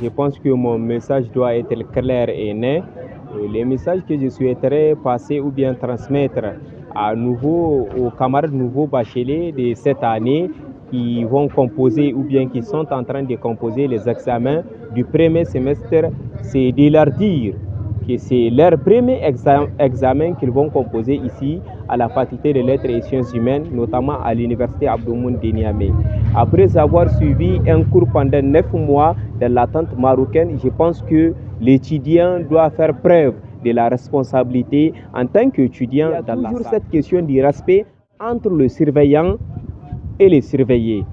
je pense que mon message doit être clair et net. Les messages que je souhaiterais passer ou bien transmettre aux camarades nouveaux bacheliers de cette année qui vont composer ou bien qui sont en train de composer les examens du premier semestre, c'est de leur dire que c'est leur premier examen qu'ils vont composer ici à la faculté de lettres et sciences humaines, notamment à l'université Abdoumoun de Niamey. Après avoir suivi un cours pendant 9 mois dans l'attente marocaine, je pense que l'étudiant doit faire preuve de la responsabilité en tant qu'étudiant. Il y a toujours cette question du respect entre le surveillant et les surveillés.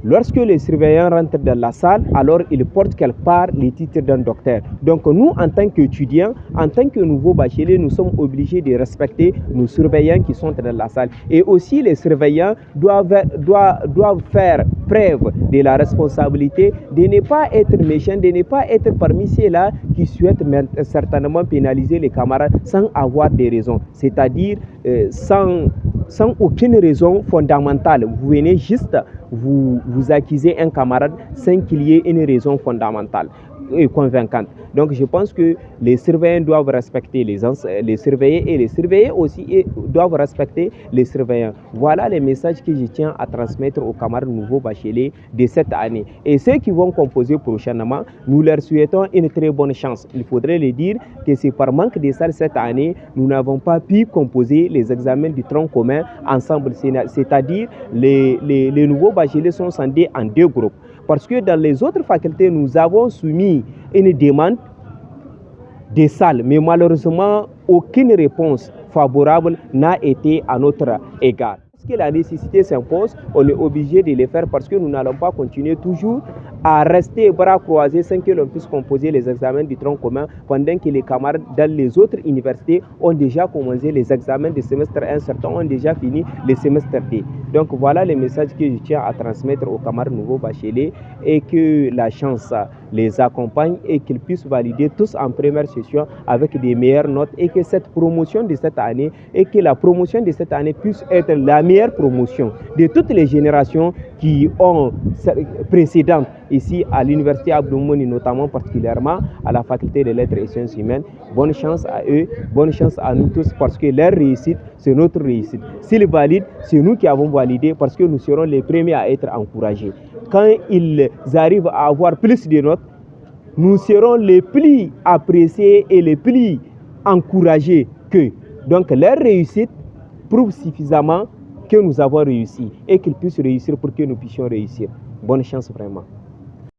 Lorsque les surveillants rentrent dans la salle, alors ils portent quelque part les titres d'un docteur. Donc nous, en tant qu'étudiants, en tant que nouveaux bacheliers, nous sommes obligés de respecter nos surveillants qui sont dans la salle. Et aussi les surveillants doivent faire preuve de la responsabilité de ne pas être méchants, de ne pas être parmi ceux-là qui souhaitent certainement pénaliser les camarades sans avoir des raisons, c'est-à-dire sans aucune raison fondamentale. Vous venez juste vous accusez un camarade sans qu'il y ait une raison fondamentale et convaincante. Donc je pense que les surveillants doivent respecter les surveillés et les surveillés aussi doivent respecter les surveillants. Voilà les messages que je tiens à transmettre aux camarades nouveaux bacheliers de cette année. Et ceux qui vont composer prochainement, nous leur souhaitons une très bonne chance. Il faudrait le dire que c'est par manque de salles cette année, nous n'avons pas pu composer les examens du tronc commun ensemble. C'est-à-dire les nouveaux bacheliers sont scindés en deux groupes. Parce que dans les autres facultés, nous avons soumis une demande des salles, mais malheureusement, aucune réponse favorable n'a été à notre égard. Parce que la nécessité s'impose, on est obligé de le faire parce que nous n'allons pas continuer toujours à rester bras croisés sans que l'on puisse composer les examens du tronc commun pendant que les camarades dans les autres universités ont déjà commencé les examens du semestre 1, certains ont déjà fini le semestre 2. Donc voilà les messages que je tiens à transmettre aux camarades nouveaux bacheliers et que la chance les accompagne et qu'ils puissent valider tous en première session avec des meilleures notes et que cette promotion de cette année et que la promotion de cette année puisse être la meilleure promotion de toutes les générations qui ont précédentes ici à l'université Abdoumouni, notamment particulièrement à la faculté des lettres et sciences humaines. Bonne chance à eux, bonne chance à nous tous parce que leur réussite, c'est notre réussite. S'ils valident, c'est nous qui avons validé parce que nous serons les premiers à être encouragés. Quand ils arrivent à avoir plus de notes, nous serons les plus appréciés et les plus encouragés qu'eux. Donc leur réussite prouve suffisamment que nous avons réussi et qu'ils puissent réussir pour que nous puissions réussir. Bonne chance vraiment.